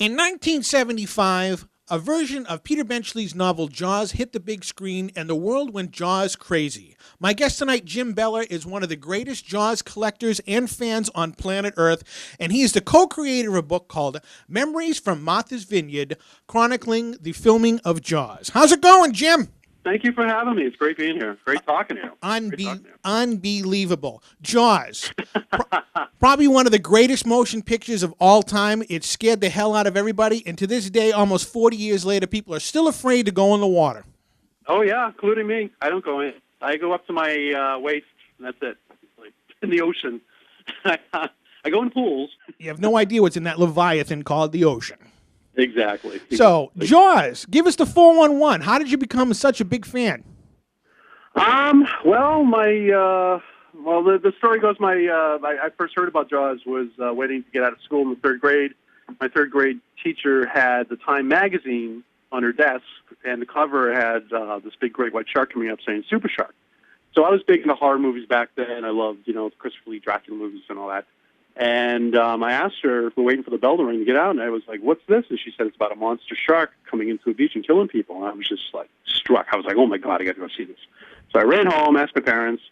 In 1975, a version of Peter Benchley's novel Jaws hit the big screen and the world went Jaws crazy. My guest tonight, Jim Beller, is one of the greatest Jaws collectors and fans on planet Earth, and he is the co-creator of a book called Memories from Martha's Vineyard, chronicling the filming of Jaws. How's it going, Jim? Thank you for having me. It's great being here. Great talking to you. Unbelievable. Jaws. Probably one of the greatest motion pictures of all time. It scared the hell out of everybody, and to this day, almost 40 years later, people are still afraid to go in the water. Oh, yeah, including me. I don't go in. I go up to my waist, and that's it. Like, in the ocean. I go in pools. You have no idea what's in that Leviathan called the ocean. Exactly. So, Jaws, give us the 411. How did you become such a big fan? Well, the story goes, I first heard about Jaws was waiting to get out of school in the third grade. My third grade teacher had the Time magazine on her desk, and the cover had this big great white shark coming up saying Super Shark. So I was big into horror movies back then. I loved, Christopher Lee Dracula movies and all that. And I asked her, we're waiting for the bell to ring to get out, and I was like, what's this? And she said, it's about a monster shark coming into a beach and killing people. And I was just, struck. I was like, oh, my God, I got to go see this. So I ran home, asked my parents.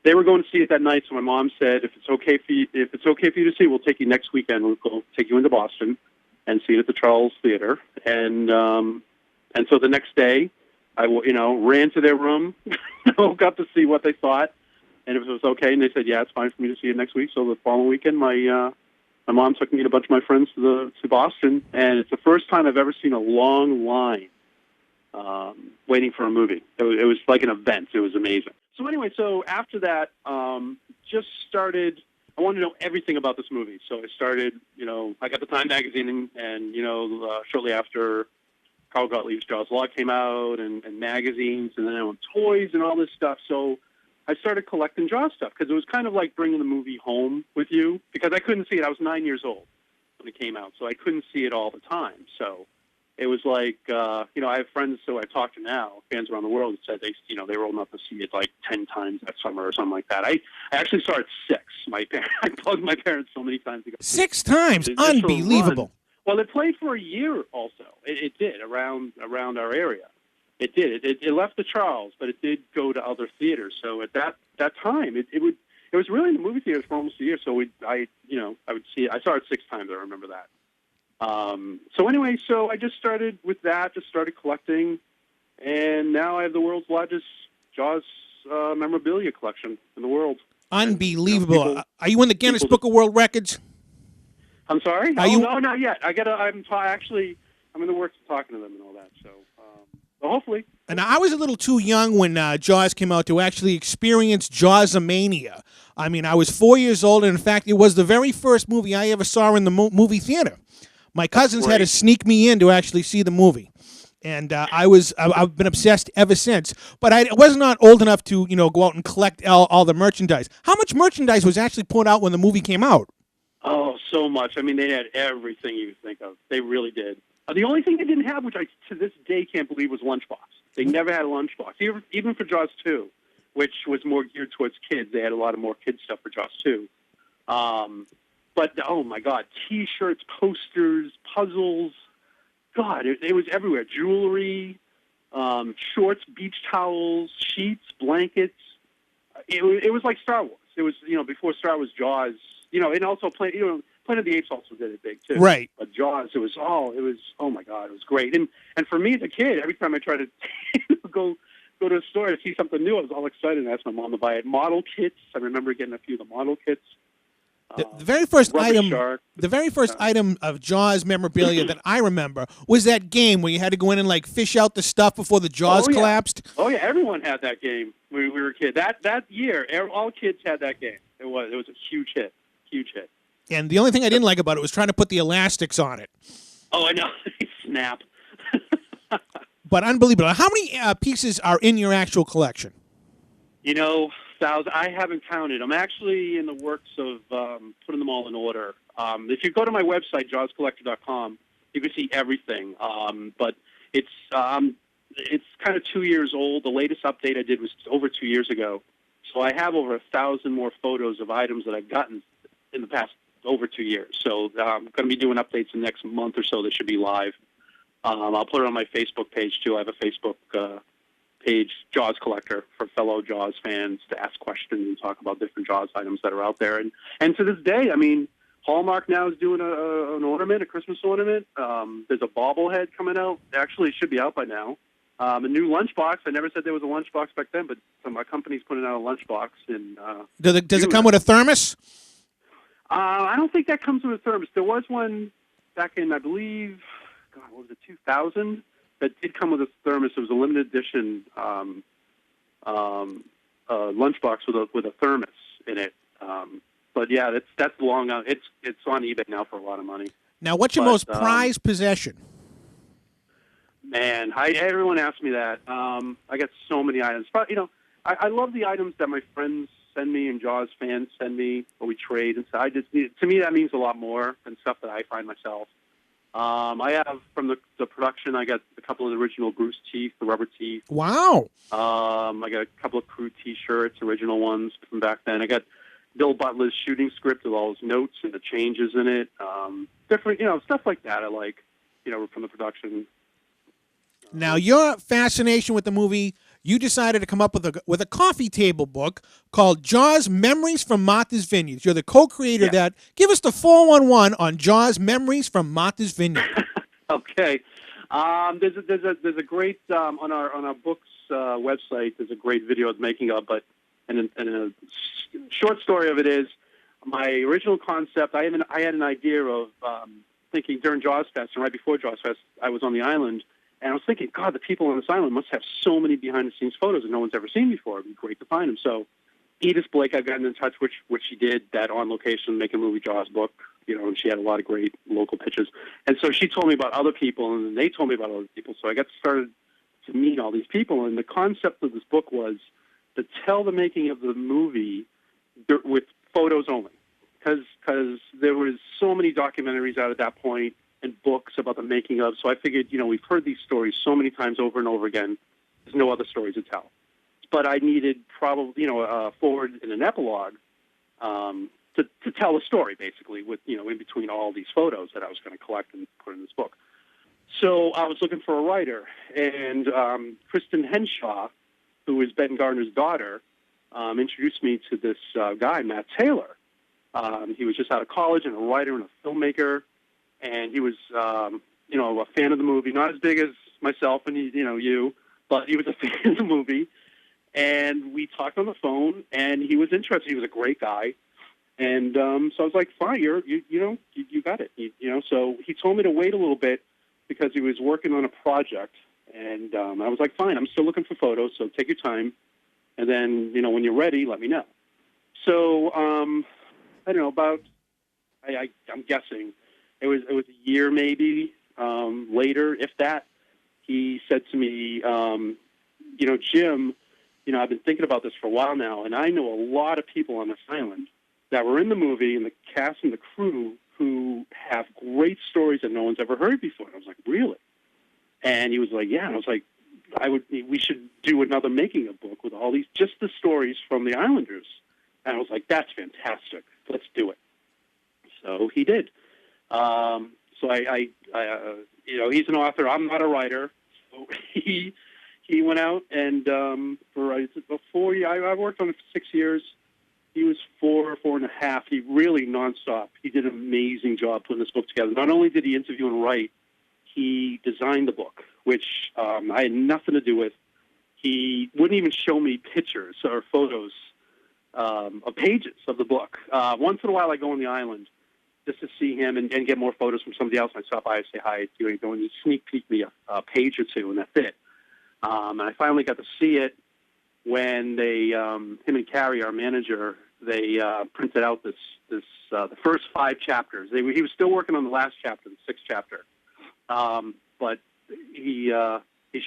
They were going to see it that night, so my mom said, if it's okay for you to see, we'll take you next weekend. We'll take you into Boston and see it at the Charles Theater. And so the next day, I ran to their room, woke up to see what they thought. And if it was okay, and they said, yeah, it's fine for me to see it next week. So the following weekend, my mom took me and a bunch of my friends to Boston, and it's the first time I've ever seen a long line waiting for a movie. It was like an event. It was amazing. So anyway, after that, just started, I wanted to know everything about this movie. So I started, I got the Time magazine, and shortly after, Carl Gottlieb's Jaws Law came out, and magazines, and then I went toys and all this stuff. So I started collecting Jaws stuff because it was kind of like bringing the movie home with you, because I couldn't see it. I was 9 years old when it came out, so I couldn't see it all the time. So it was like, I have friends who I talk to now, fans around the world, that said they were old enough to see it like 10 times that summer or something like that. I actually saw it 6. I bugged my parents so many times to go. 6 times? Unbelievable. Well, it played for a year also. It did, around our area. It did. It left the Charles, but it did go to other theaters. So at that time, it was really in the movie theaters for almost a year. So I would see it. I saw it 6 times. I remember that. So anyway, I just started with that. Just started collecting, and now I have the world's largest Jaws memorabilia collection in the world. Unbelievable. Are you in the Guinness Book of World Records? I'm sorry. No, not yet. I'm in the works of talking to them and all that. So. Well, hopefully. And I was a little too young when Jaws came out to actually experience Jaws-a-mania. I mean, I was 4 years old, and in fact, it was the very first movie I ever saw in the movie theater. My cousins had to sneak me in to actually see the movie. And I've been obsessed ever since. But I was not old enough to, go out and collect all the merchandise. How much merchandise was actually put out when the movie came out? Oh, so much. I mean, they had everything you could think of. They really did. The only thing they didn't have, which I to this day can't believe, was Lunchbox. They never had a Lunchbox, even for Jaws 2, which was more geared towards kids. They had a lot of more kids stuff for Jaws 2. But, oh, my God, T-shirts, posters, puzzles. God, it was everywhere. Jewelry, shorts, beach towels, sheets, blankets. It was like Star Wars. It was, before Star Wars, Jaws, and also Planet of the Apes also did it big too. Right. But Jaws, oh my God, it was great. And for me as a kid, every time I tried to go to a store to see something new, I was all excited and asked my mom to buy it. Model kits. I remember getting a few of the model kits. The very first item of Jaws memorabilia that I remember was that game where you had to go in and fish out the stuff before the Jaws collapsed. Oh yeah, everyone had that game when we were kids. That year, all kids had that game. It was a huge hit. And the only thing I didn't like about it was trying to put the elastics on it. Oh, I know. Snap. But unbelievable. How many pieces are in your actual collection? I haven't counted. I'm actually in the works of putting them all in order. If you go to my website, jawscollector.com, you can see everything. But it's kind of 2 years old. The latest update I did was over 2 years ago. So I have over 1,000 more photos of items that I've gotten in the past over 2 years. So I'm going to be doing updates in the next month or so. That should be live. I'll put it on my Facebook page too. I have a Facebook page, Jaws Collector, for fellow Jaws fans to ask questions and talk about different Jaws items that are out there. And to this day, I mean, Hallmark now is doing an ornament, a Christmas ornament. There's a bobblehead coming out. Actually, it should be out by now. A new lunchbox. I never said there was a lunchbox back then, but my company's putting out a lunchbox. And does it come with a thermos? I don't think that comes with a thermos. There was one back in, I believe, God, what was it, 2000? That did come with a thermos. It was a limited edition lunchbox with a thermos in it. But yeah, that's long out. It's on eBay now for a lot of money. Now, what's your most prized possession? Man, everyone asks me that. I got so many items. But, I love the items that my friends send me and Jaws fans send me, or we trade. And so to me, that means a lot more than stuff that I find myself. I have, from the production, I got a couple of the original Bruce teeth, the rubber teeth. Wow. I got a couple of crew T-shirts, original ones from back then. I got Bill Butler's shooting script with all his notes and the changes in it. Different, stuff like that I like, from the production. Now, your fascination with the movie, you decided to come up with a coffee table book called Jaws Memories from Martha's Vineyard. You're the co-creator of that. Give us the 411 on Jaws Memories from Martha's Vineyard. Okay. There's a great on our book's website. There's a great video of the making of, but and a short story of it is my original concept. I had an idea of thinking during Jaws Fest and right before Jaws Fest, I was on the island. And I was thinking, God, the people on this island must have so many behind-the-scenes photos that no one's ever seen before. It'd be great to find them. So Edith Blake, I've gotten in touch with, which she did, that on-location Make a Movie Jaws book, and she had a lot of great local pictures. And so she told me about other people, and they told me about other people. So I got started to meet all these people. And the concept of this book was to tell the making of the movie with photos only. Because there was so many documentaries out at that point, and books about the making of. So I figured, we've heard these stories so many times over and over again. There's no other stories to tell. But I needed probably, a forward and an epilogue to tell a story, basically, with, in between all these photos that I was going to collect and put in this book. So I was looking for a writer, and Kristen Henshaw, who is Ben Gardner's daughter, introduced me to this guy, Matt Taylor. He was just out of college and a writer and a filmmaker. And he was, a fan of the movie, not as big as myself and, you, but he was a fan of the movie. And we talked on the phone, and he was interested. He was a great guy. And so I was like, fine, you got it. So he told me to wait a little bit because he was working on a project. And I was like, fine, I'm still looking for photos, so take your time. And then, when you're ready, let me know. So, I don't know, I'm guessing, it was a year maybe later, if that. He said to me, Jim, I've been thinking about this for a while now, and I know a lot of people on this island that were in the movie, and the cast and the crew, who have great stories that no one's ever heard before. And I was like, really? And he was like, yeah. And I was like, we should do another making of book with all these, just the stories from the Islanders. And I was like, that's fantastic. Let's do it. So he did. So I he's an author. I'm not a writer. So he went out and I worked on it for 6 years. He was 4.5. He really nonstop. He did an amazing job putting this book together. Not only did he interview and write, he designed the book, which I had nothing to do with. He wouldn't even show me pictures or photos of pages of the book. Once in a while, I go on the island just to see him and get more photos from somebody else. And I stop by and say hi, and he sneak peek me a page or two, and that's it. And I finally got to see it when they, him and Carrie, our manager, they printed out the first 5 chapters. He was still working on the last chapter, the 6th chapter, but he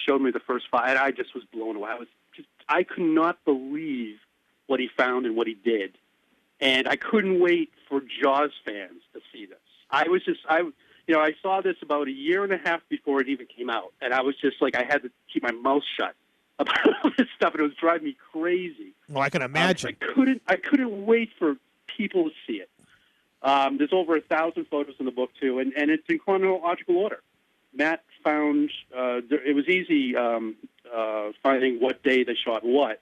showed me the first 5, and I just was blown away. I could not believe what he found and what he did. And I couldn't wait for Jaws fans to see this. I saw this about a year and a half before it even came out, and I was just like, I had to keep my mouth shut about all this stuff, and it was driving me crazy. Well, I can imagine. I couldn't wait for people to see it. There's over 1,000 photos in the book, too, and it's in chronological order. Matt found it was easy finding what day they shot what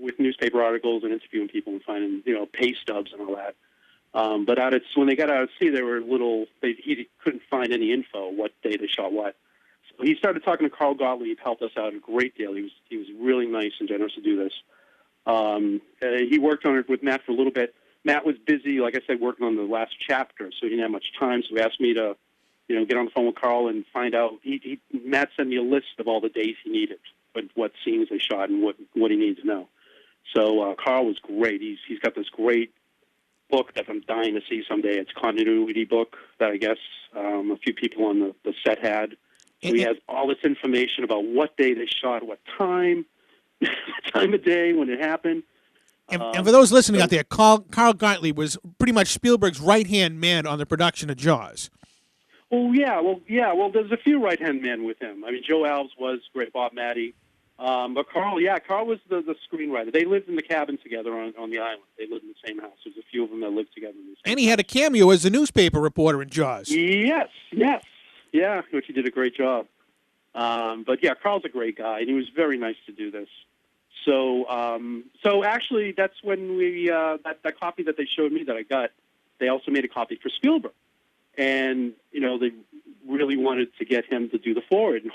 with newspaper articles and interviewing people and finding, pay stubs and all that. But when they got out at sea, they were he couldn't find any info what day they shot what. So he started talking to Carl Gottlieb, helped us out a great deal. He was really nice and generous to do this. He worked on it with Matt for a little bit. Matt was busy, like I said, working on the last chapter, so he didn't have much time. So he asked me to, get on the phone with Carl and find out. Matt sent me a list of all the days he needed, what scenes they shot, and what he needed to know. So Carl was great. He's got this great book that I'm dying to see someday. It's a continuity book that I guess a few people on the set had. So he has all this information about what day they shot, what time, time of day, when it happened. And for those listening out there, Carl Gottlieb was pretty much Spielberg's right-hand man on the production of Jaws. Oh, yeah. Well, there's a few right-hand men with him. I mean, Joe Alves was great, Bob Matty. But Carl was the screenwriter. They lived in the cabin together on the island. They lived in the same house. There's a few of them that lived together in the same And he had a cameo as the newspaper reporter in Jaws. Yes. Yeah, which he did a great job. But yeah, Carl's a great guy, and he was very nice to do this. So actually, that's when that copy that they showed me that I got, they also made a copy for Spielberg. And, they really wanted to get him to do the forward and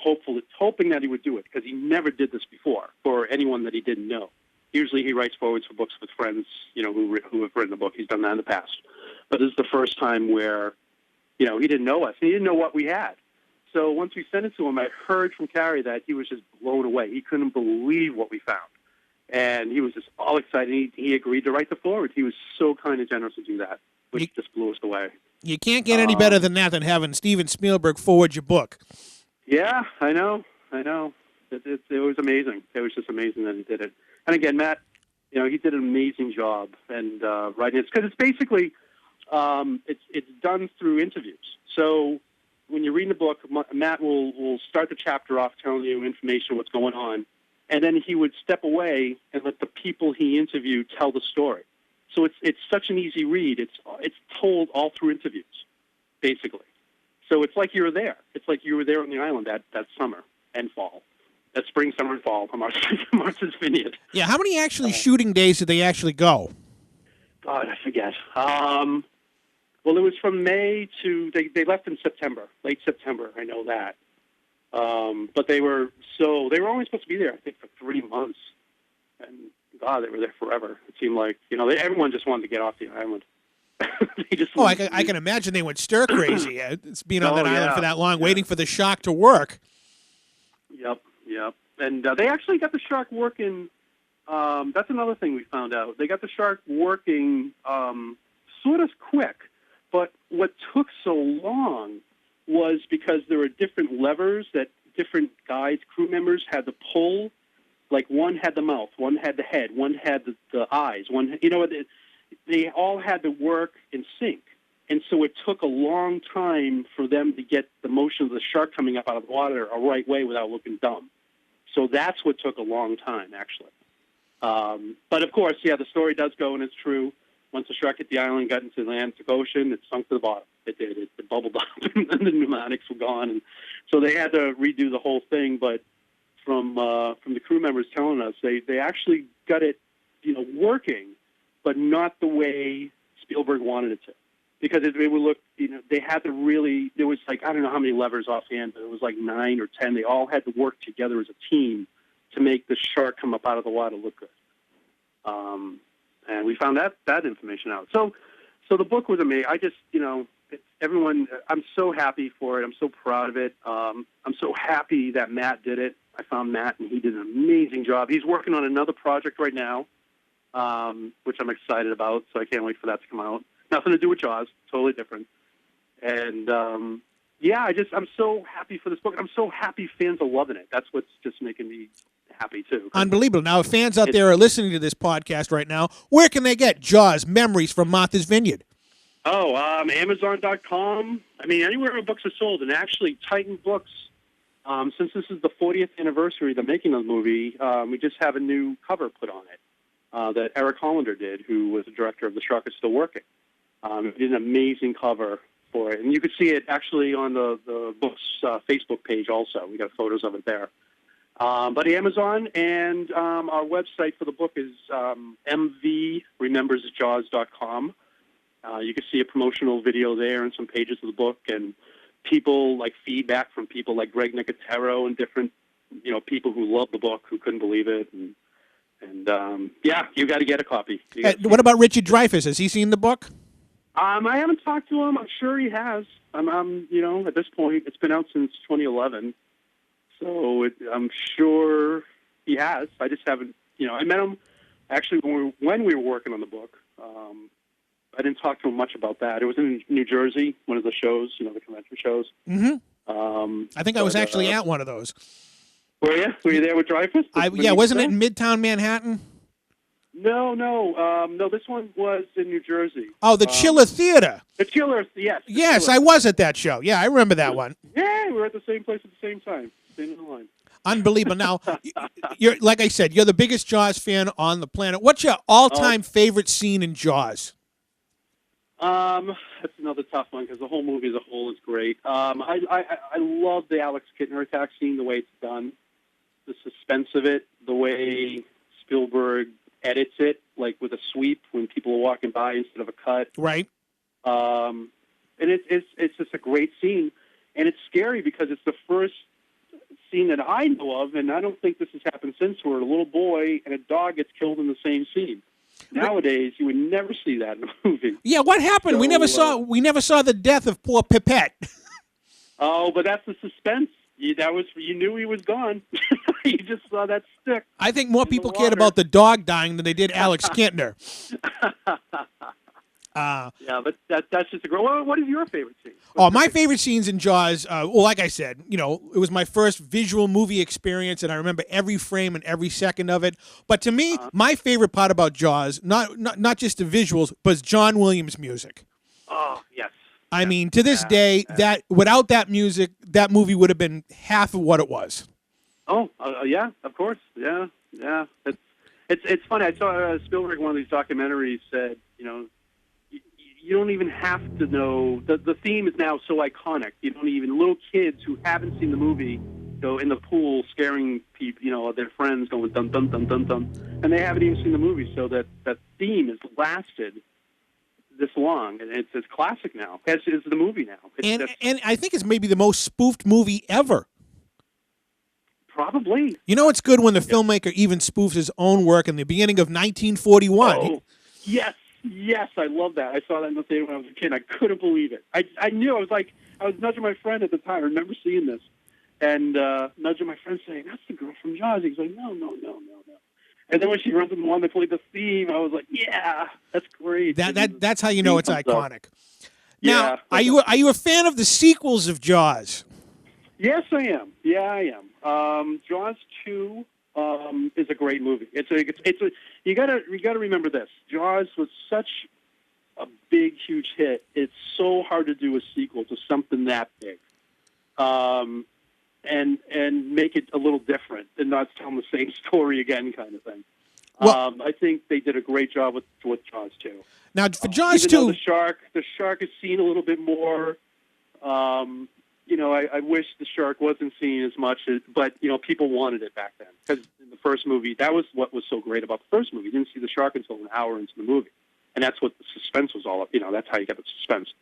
hoping that he would do it, because he never did this before for anyone that he didn't know. Usually he writes forwards for books with friends, who have written the book. He's done that in the past. But this is the first time where, he didn't know us. He didn't know what we had. So once we sent it to him, I heard from Carrie that he was just blown away. He couldn't believe what we found. And he was just all excited. He agreed to write the forward. He was so kind and generous to do that, which just blew us away. You can't get any better than that than having Steven Spielberg forward your book. Yeah, I know. It was amazing. It was just amazing that he did it. And again, Matt, he did an amazing job and writing it, because it's basically it's done through interviews. So when you're reading the book, Matt will start the chapter off telling you information, what's going on, and then he would step away and let the people he interviewed tell the story. So it's such an easy read. It's told all through interviews, basically. So it's like you were there. It's like you were there on the island that summer and fall, that spring, summer, and fall from Martha's Vineyard. Yeah, how many shooting days did they actually go? God, I forget. Well, it was from May to they left in September, late September. I know that. But they were only supposed to be there, I think, for 3 months, and God, they were there forever. It seemed like everyone just wanted to get off the island. I can imagine they went stir crazy. It's being on that island for that long, waiting for the shark to work. Yep. And they actually got the shark working. That's another thing we found out. They got the shark working sort of quick, but what took so long was because there were different levers that different guys, crew members, had to pull. Like one had the mouth, one had the head, one had the eyes, they all had to work in sync. And so it took a long time for them to get the motion of the shark coming up out of the water a right way without looking dumb. So that's what took a long time, actually. But of course, the story does go, and it's true. Once the shark hit the island, got into the Atlantic Ocean, it sunk to the bottom. It did. It bubbled up, and the pneumatics were gone. And so they had to redo the whole thing, but from the crew members telling us, they actually got it, working, but not the way Spielberg wanted it to, because it would look, they had to really. There was I don't know how many levers offhand, but it was like 9 or 10. They all had to work together as a team to make the shark come up out of the water look good. And we found that information out. So the book was amazing. I just, everyone. I'm so happy for it. I'm so proud of it. I'm so happy that Matt did it. I found Matt, and he did an amazing job. He's working on another project right now, which I'm excited about, so I can't wait for that to come out. Nothing to do with Jaws, totally different. And, I'm so happy for this book. I'm so happy fans are loving it. That's what's just making me happy, too. Unbelievable. Now, if fans out there are listening to this podcast right now, where can they get Jaws, Memories from Martha's Vineyard? Amazon.com. I mean, anywhere where books are sold. And actually, Titan Books, since this is the 40th anniversary of the making of the movie, we just have a new cover put on it that Eric Hollander did, who was the director of The Shark Is Still Working. It did an amazing cover for it. And you could see it actually on the book's Facebook page also. We got photos of it there. But Amazon and our website for the book is mvremembersjaws.com. You can see a promotional video there and some pages of the book, and people like feedback from people like Greg Nicotero and different, people who love the book, who couldn't believe it. And yeah, you got to get a copy. What about Richard Dreyfuss? Has he seen the book? I haven't talked to him. I'm sure he has. I'm at this point, it's been out since 2011. So I'm sure he has. I just haven't, I met him actually when we were working on the book. I didn't talk to him much about that. It was in New Jersey, one of the shows, the convention shows. Mm-hmm. I think I was actually at one of those. Were you? Were you there with Dreyfuss? Wasn't it in Midtown Manhattan? No. This one was in New Jersey. Oh, the Chiller Theater. The Chiller, yes. Yes, I was at that show. Yeah, I remember that one. Yeah, we were at the same place at the same time. Same in the line. Unbelievable. Now, you're like I said, you're the biggest Jaws fan on the planet. What's your all-time favorite scene in Jaws? That's another tough one because the whole movie as a whole is great. I love the Alex Kittner attack scene, the way it's done, the suspense of it, the way Spielberg edits it, like with a sweep when people are walking by instead of a cut. Right. And it's just a great scene, and it's scary because it's the first scene that I know of, and I don't think this has happened since, where a little boy and a dog gets killed in the same scene. Nowadays, you would never see that in a movie. Yeah, what happened? So, we never saw the death of poor Pipette. Oh, but that's the suspense. You knew he was gone. You just saw that stick. I think more people cared about the dog dying than they did Alex Kittner. Yeah, but that's just a great. What is your favorite scene? My favorite scenes in Jaws, like I said, it was my first visual movie experience, and I remember every frame and every second of it. But to me, my favorite part about Jaws, not just the visuals, but John Williams' music. Oh, yes. I mean, to this day, that without that music, that movie would have been half of what it was. Oh, yeah, of course. Yeah. It's funny. I saw Spielberg in one of these documentaries said, you don't even have to know. The theme is now so iconic. You don't even, little kids who haven't seen the movie go in the pool scaring people, their friends going dum dum dum dum dum, and they haven't even seen the movie. So that theme has lasted this long, and it's classic now. It's the movie now. And I think it's maybe the most spoofed movie ever. Probably. It's good when the filmmaker even spoofs his own work in the beginning of 1941. Oh, yes, I love that. I saw that in the theater when I was a kid. I couldn't believe it. I knew. I was nudging my friend at the time. I remember seeing this, and nudging my friend saying, "That's the girl from Jaws." He's like, "No." And then when she runs in the one that played the theme, I was like, "Yeah, that's great." That's how you know it's iconic. Yeah. Now, are you a fan of the sequels of Jaws? Yes, I am. Yeah, I am. Jaws 2 is a great movie. You gotta remember this. Jaws was such a big, huge hit. It's so hard to do a sequel to something that big, and make it a little different and not tell the same story again, kind of thing. Well, I think they did a great job with Jaws 2. Now, for Jaws 2, the shark is seen a little bit more. I wish the shark wasn't seen as much, but people wanted it back then because in the first movie, that was what was so great about the first movie. You didn't see the shark until an hour into the movie, and that's what the suspense was all up. That's how you get the suspense.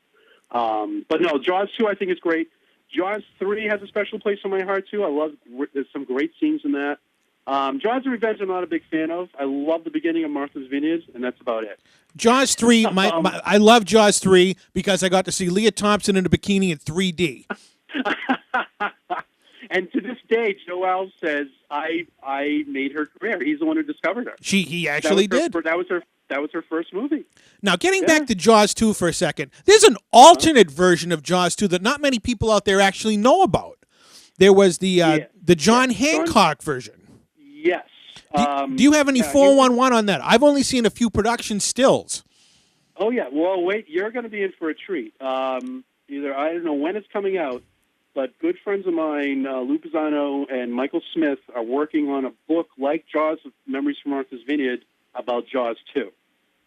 But no, Jaws 2 I think is great. Jaws 3 has a special place in my heart too. There's some great scenes in that. Jaws of Revenge I'm not a big fan of. I love the beginning of Martha's Vineyard, and that's about it. Jaws 3, I love Jaws 3 because I got to see Leah Thompson in a bikini in 3D. And to this day, Joel says I made her career. He's the one who discovered her. He actually did. That was her first movie. Now, getting back to Jaws 2 for a second, there's an alternate version of Jaws 2 that not many people out there actually know about. There was the John Hancock version. Yes. Do you have any 411 on that? I've only seen a few production stills. Oh, yeah. Well, wait, you're going to be in for a treat. I don't know when it's coming out, but good friends of mine, Lou Pisano and Michael Smith, are working on a book like Jaws of Memories from Martha's Vineyard about Jaws 2.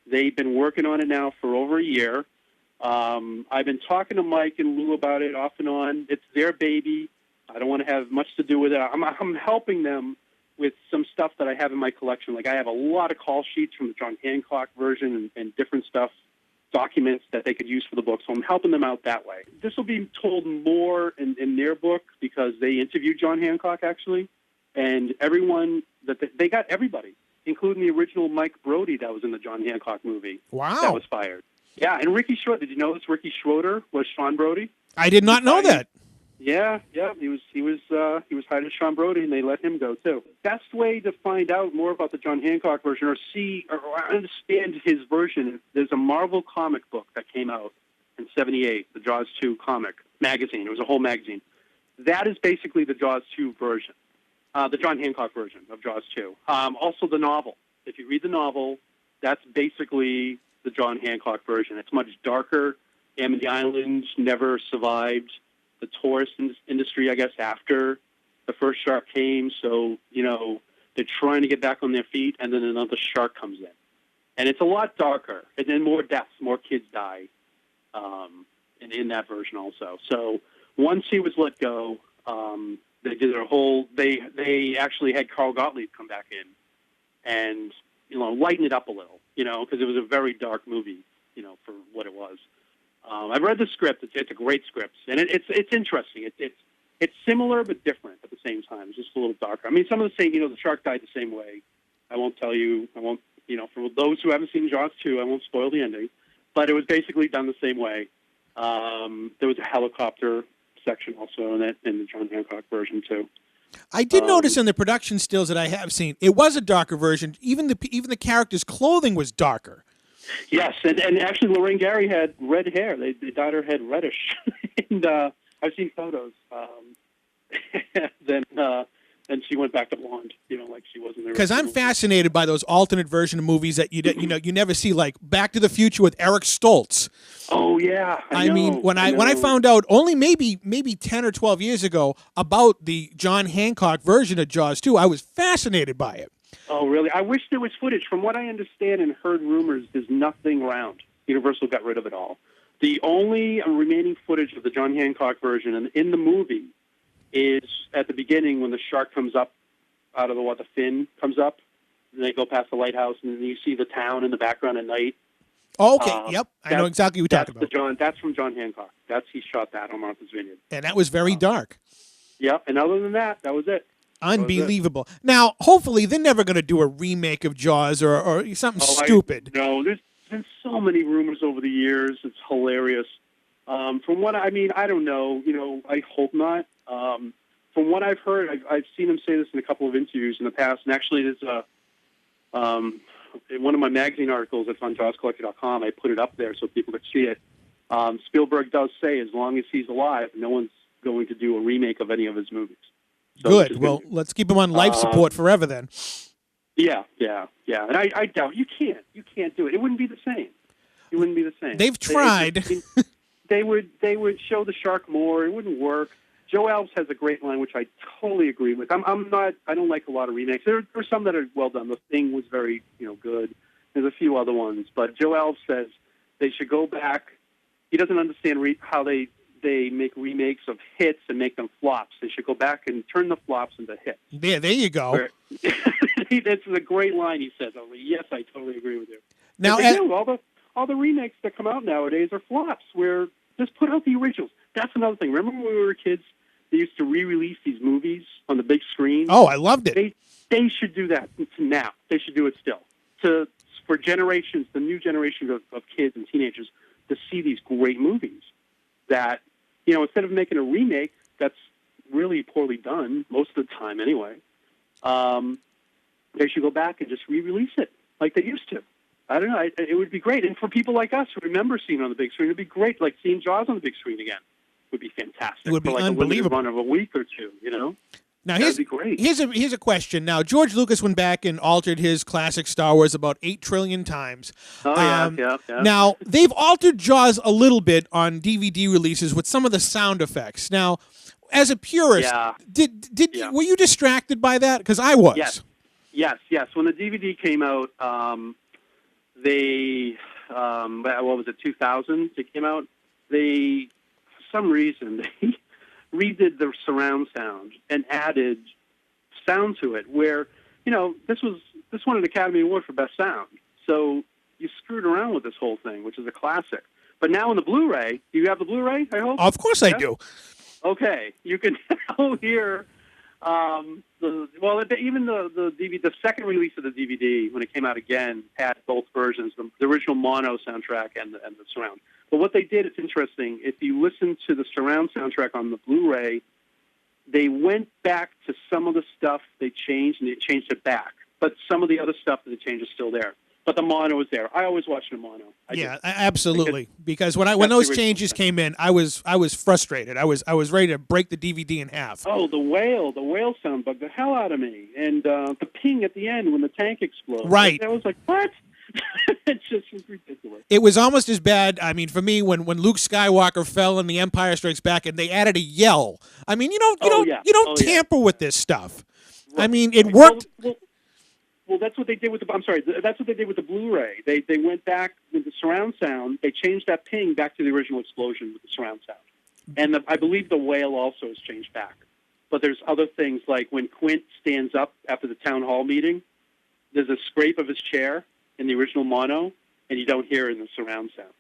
They've been working on it now for over a year. I've been talking to Mike and Lou about it off and on. It's their baby. I don't want to have much to do with it. I'm helping them with some stuff that I have in my collection. Like I have a lot of call sheets from the John Hancock version and different stuff, documents that they could use for the book. So I'm helping them out that way. This will be told more in their book because they interviewed John Hancock actually, and everyone they got everybody, including the original Mike Brody that was in the John Hancock movie. Wow, that was fired. Yeah, and Ricky Schroeder. Did you know this? Ricky Schroeder was Sean Brody. I did not know that. Yeah, he was hired as Sean Brody, and they let him go too. Best way to find out more about the John Hancock version, or see or understand his version, there's a Marvel comic book that came out in '78, the Jaws 2 comic magazine. It was a whole magazine. That is basically the Jaws 2 version, the John Hancock version of Jaws 2. Also, the novel. If you read the novel, that's basically the John Hancock version. It's much darker. Amity Islands never survived the tourist industry, I guess, after the first shark came. So, they're trying to get back on their feet, and then another shark comes in. And it's a lot darker, and then more deaths, more kids die in that version also. So once he was let go, they did their whole, they actually had Carl Gottlieb come back in and, lighten it up a little, because it was a very dark movie, for what it was. I've read the script. It's a great script, and it's interesting. It's similar but different at the same time. It's just a little darker. I mean, some of the same. The shark died the same way. I won't tell you. I won't. For those who haven't seen Jaws 2, I won't spoil the ending. But it was basically done the same way. There was a helicopter section also in the John Hancock version too. I did notice in the production stills that I have seen, it was a darker version. Even the characters' clothing was darker. Yes, and actually Lorraine Gary had red hair. They dyed her head reddish, and I've seen photos. Then she went back to blonde, like she wasn't there. Because I'm fascinated by those alternate version of movies that you never see, like Back to the Future with Eric Stoltz. Oh yeah, I mean, when I found out only maybe 10 or 12 years ago about the John Hancock version of Jaws 2, I was fascinated by it. Oh, really? I wish there was footage. From what I understand and heard rumors, there's nothing around. Universal got rid of it all. The only remaining footage of the John Hancock version in the movie is at the beginning when the shark comes up out of the fin comes up, and they go past the lighthouse, and then you see the town in the background at night. Oh, okay, yep. I know exactly what you're talking about. That's from John Hancock. He shot that on Martha's Vineyard. And that was very dark. Yep, and other than that was it. Unbelievable. Now, hopefully, they're never going to do a remake of Jaws or something stupid. No, there's been so many rumors over the years. It's hilarious. From what I don't know. I hope not. From what I've heard, I've seen him say this in a couple of interviews in the past. And actually, there's in one of my magazine articles that's on JawsCollector.com. I put it up there so people could see it. Spielberg does say, as long as he's alive, no one's going to do a remake of any of his movies. So good. Well, let's keep him on life support forever then. Yeah. And I doubt you can't do it. It wouldn't be the same. They've tried. They would show the shark more. It wouldn't work. Joe Alves has a great line, which I totally agree with. I don't like a lot of remakes. There are some that are well done. The Thing was very, good. There's a few other ones, but Joe Alves says they should go back. He doesn't understand how they make remakes of hits and make them flops. They should go back and turn the flops into hits. Yeah, there you go. That's a great line he says. Yes, I totally agree with you. Now, all the remakes that come out nowadays are flops. Where just put out the originals. That's another thing. Remember when we were kids? They used to re-release these movies on the big screen. Oh, I loved it. They should do that now. They should do it still. For generations, the new generation of kids and teenagers, to see these great movies that, instead of making a remake that's really poorly done, most of the time anyway, they should go back and just re-release it like they used to. I don't know. It would be great. And for people like us who remember seeing it on the big screen, it would be great. Like seeing Jaws on the big screen again would be fantastic. It would be for like unbelievable. A limited run of a week or two, Now, that'd be great. Here's a question. Now, George Lucas went back and altered his classic Star Wars about 8 trillion times. Oh, yeah. Now, they've altered Jaws a little bit on DVD releases with some of the sound effects. Now, as a purist, were you distracted by that? Because I was. Yes. When the DVD came out, they what was it, 2000? It came out. They, for some reason, they redid the surround sound and added sound to it. Where this won an Academy Award for Best Sound. So you screwed around with this whole thing, which is a classic. But now in the Blu-ray, do you have the Blu-ray? I hope. Of course, I do. Okay, you can now hear. Even the DVD, the second release of the DVD, when it came out again, had both versions, the original mono soundtrack and the surround. But what they did is interesting. If you listen to the surround soundtrack on the Blu-ray, they went back to some of the stuff they changed, and they changed it back. But some of the other stuff that they changed is still there. But the mono is there. I always watch the mono. Absolutely. Because when those changes came in, I was frustrated. I was ready to break the DVD in half. Oh, the whale sound bugged the hell out of me, and the ping at the end when the tank explodes. Right. I was like, what? It's just ridiculous. It was almost as bad. I mean, for me, when Luke Skywalker fell in The Empire Strikes Back, and they added a yell. I mean, you don't tamper with this stuff. Right. I mean, it worked. Well, that's what they did with the. I'm sorry. That's what they did with the Blu-ray. They went back with the surround sound. They changed that ping back to the original explosion with the surround sound, and I believe the whale also has changed back. But there's other things like when Quint stands up after the town hall meeting, there's a scrape of his chair in the original mono, and you don't hear it in the surround sound.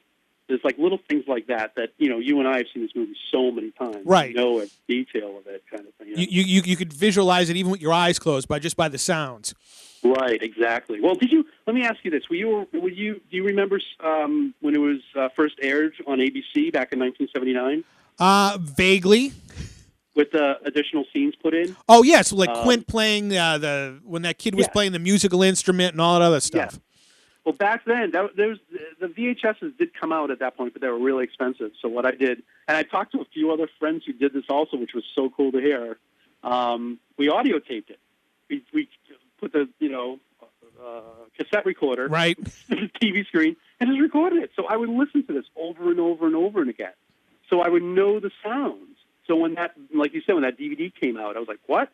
There's like little things like that you and I have seen this movie so many times. Right. You know it, detail of it, kind of thing. You could visualize it even with your eyes closed by the sounds. Right, exactly. Well, let me ask you this. Do you remember when it was first aired on ABC back in 1979? Vaguely. With the additional scenes put in? Oh, yes, Quint playing when that kid was playing the musical instrument and all that other stuff. Yeah. Well, back then, the VHSs did come out at that point, but they were really expensive. So what I did, and I talked to a few other friends who did this also, which was so cool to hear, we audio taped it. We put the cassette recorder, right, TV screen, and just recorded it. So I would listen to this over and over and over and again. So I would know the sounds. So when that, like you said, when that DVD came out, I was like, what?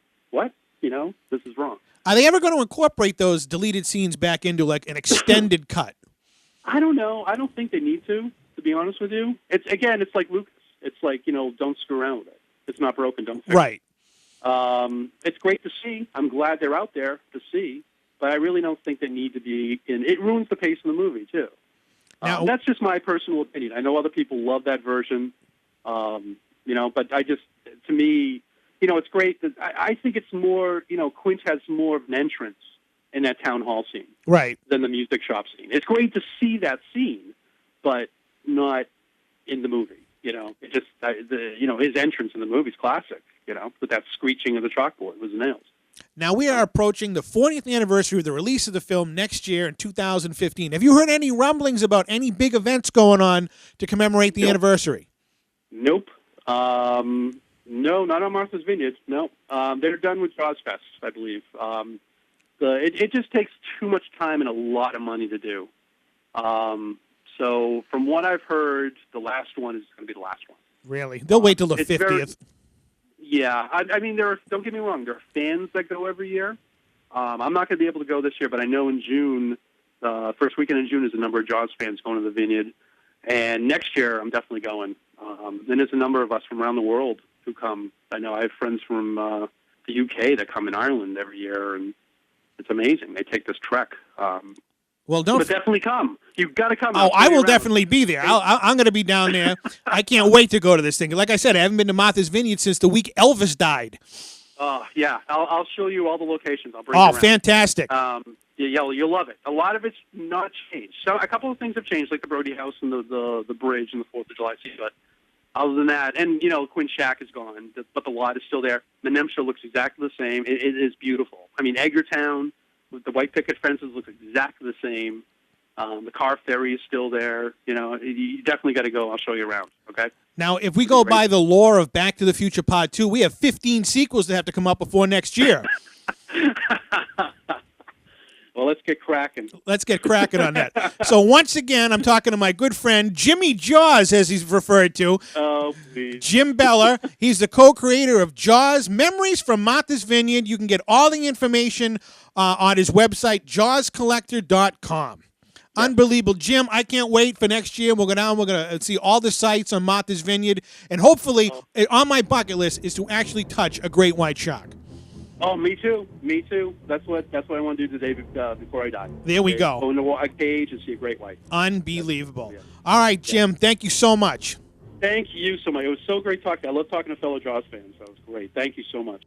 This is wrong. Are they ever going to incorporate those deleted scenes back into like an extended cut? I don't know. I don't think they need to be honest with you. It's like Lucas. It's like, don't screw around with it. It's not broken, don't fix it. Right. It's great to see. I'm glad they're out there to see, but I really don't think they need to be in. It ruins the pace of the movie, too. Now, that's just my personal opinion. I know other people love that version, but to me, it's great. I think it's more, Quint has more of an entrance in that town hall scene, right, than the music shop scene. It's great to see that scene, but not in the movie. It just, his entrance in the movie is classic, with that screeching of the chalkboard with the nails. Now, we are approaching the 40th anniversary of the release of the film next year in 2015. Have you heard any rumblings about any big events going on to commemorate the anniversary? Nope. No, not on Martha's Vineyard. No. They're done with Jaws Fest, I believe. It just takes too much time and a lot of money to do. So from what I've heard, the last one is going to be the last one. Really? They'll wait till the 50th. I mean, don't get me wrong. There are fans that go every year. I'm not going to be able to go this year, but I know in June, first weekend in June, is a number of Jaws fans going to the Vineyard. And next year, I'm definitely going. Then there's a number of us from around the world who come. I know I have friends from the UK that come in Ireland every year, and it's amazing. They take this trek. But definitely come. You've got to come. Oh, I will definitely be there. I'm going to be down there. I can't wait to go to this thing. Like I said, I haven't been to Martha's Vineyard since the week Elvis died. Yeah. I'll show you all the locations. I'll bring you around. Fantastic. You'll love it. A lot of it's not changed. So a couple of things have changed, like the Brody House and the bridge and the 4th of July scene. But other than that, and Quinn Shack is gone, but the lot is still there. Menemsha looks exactly the same. It is beautiful. I mean, Edgartown with the white picket fences looks exactly the same. The car ferry is still there. You definitely got to go. I'll show you around. Okay. Now, if we go by the lore of Back to the Future Part 2, we have 15 sequels that have to come up before next year. Well, let's get cracking. Let's get cracking on that. So once again, I'm talking to my good friend, Jimmy Jaws, as he's referred to. Oh, please. Jim Beller. He's the co-creator of Jaws, Memories from Martha's Vineyard. You can get all the information on his website, jawscollector.com. Unbelievable. Jim, I can't wait for next year. We'll go down. We're going to see all the sites on Martha's Vineyard. And hopefully, on my bucket list is to actually touch a great white shark. Oh, me too. Me too. That's what I want to do today before I die. There we go. Go into a cage and see a great white. Unbelievable. All right, Jim. Thank you so much. Thank you so much. It was so great talking. I love talking to fellow Jaws fans. That was great. Thank you so much.